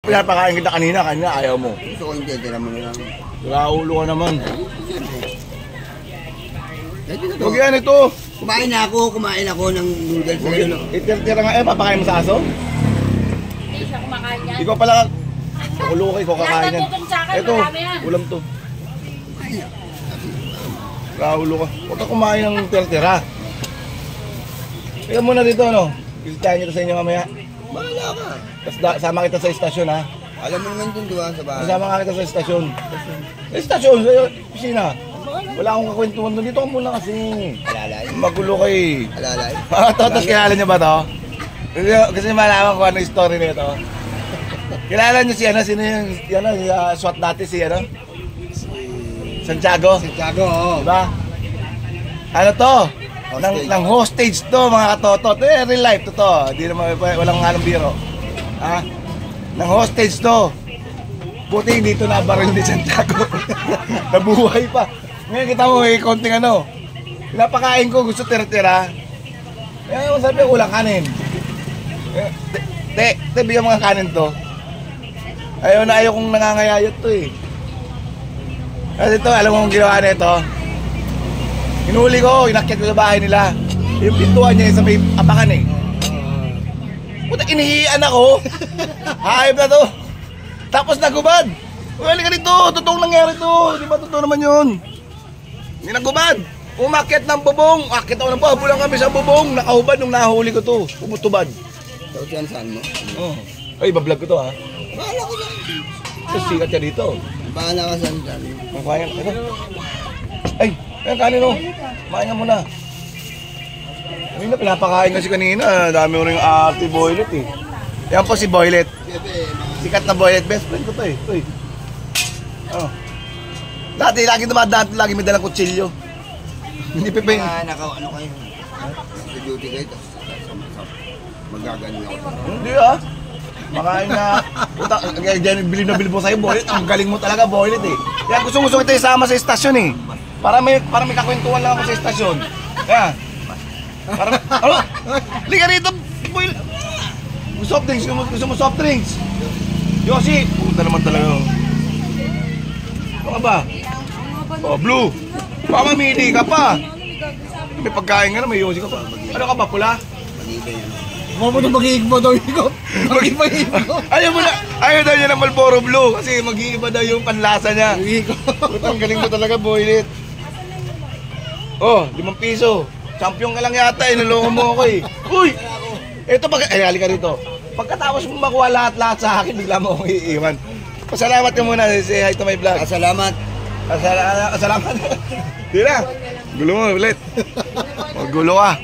Pinapakain kita kanina ayaw mo. Gusto ko hindi, tira mo na lang. Raulo ka naman. Huwag yan ito. Kumain ako ng noodles. Itira nga papakain mo sa aso? Hindi siya kumakain yan. Ikaw pala, ulo ka, ikaw kakain yan. Ito, ulam to. Raulo ka. Huwag ka kumain ng tira-tira. Ikaw muna dito, ano? Visitahin nyo ito sa inyo mamaya. Bahala ka. Tapos sama kita sa estasyon, ha? Alam mo naman dun, diba, sa bahay. Kasama ka kita sa estasyon. Estasyon, sa opisina. Wala akong kakwentuhan doon. Dito ka muna kasi. Alalay. Magulo ka eh. Alalay. Tapos kilala niyo ba to? Kasi malaman ko ano yung story nito. Kilala niyo si ano? Sino yung SWAT dati si ano? Santiago. Santiago, oo. Diba? Ano to? Nang hostage to mga katoto. Ito real life to to. Hindi naman walang halong biro. Ha? Nang hostage to. Buti dito nabaril ni Santiago. Nabuhay pa. Ngayon kita mo may konting ano. Pinapakain ko gusto tira-tira. Kaya sabi ko ulang kanin. Te, bigyan mga kanin to. Ayaw kong nangangayayot to eh. Kasi ito, alam mo kung ginawa nito. Hinuli ko, inakyat ko sa bahay nila. Yung pintuan niya sa may apakan eh. Puta, inihian ako. Hayop na to. Tapos nagubad. Ugali ka dito, totoong nangyari to. Di ba totoo naman yun? Hindi nagubad. Umakyat ng bubong. Akit ako ng bubong. Bulang kami sa bubong. Nakahubad nung nahuli ko to. Pumutubad. Tapos yan, saan mo? Oh. Ay, bablog ko to ha. Bahala ko lang. Sikat ka dito. Bahala ka saan dyan. Ang kaya, ito. Ay, ayan kanin o. Kumain ka muna. Kanina, pinapakain kasi kanina. Dami mo rin ate Boylet eh. Yan po si Boylet. Sikat na Boylet. Best friend ko to eh. Ito eh. Oh. Dati, lagi dumadaan. Lagi may dalang kutsilyo. Hindi piping. Ano kayo? Sa duty kayo, tapos magagaling ako. Hindi ah. Makain na. Puta, bilib na bilib mo sa'yo, Boylet. Ang galing mo talaga, Boylet eh. Kaya gusto kita isama sa estasyon eh. Para may kakwentuhan lang ako sa estasyon. Kaya. Ano? Liga rito, Boylet. Soft drinks, gusto mo soft drinks? Yosi, puta naman talaga. Ano ka ba? Oh, blue. Baka mamili ka pa. May pagkain ka na, may yosi ka pa. Ano ka ba, pula? Magigay yan. Mag-iiba daw yung ayaw daw niya ng Marlboro Blue kasi mag-iiba daw yung panlasa niya. Ang galing mo talaga, Boylet. Oh, 5 piso. Champion ka lang yata, inulungan mo ako eh. Uy! Ito halika rito. Pagkatapos mo makuha lahat-lahat sa akin, bigla mo akong iiwan. Pasalamat ka muna, say hi to my vlog. Salamat. Salamat. Di na. Gulo mo ulit. Gulo ka.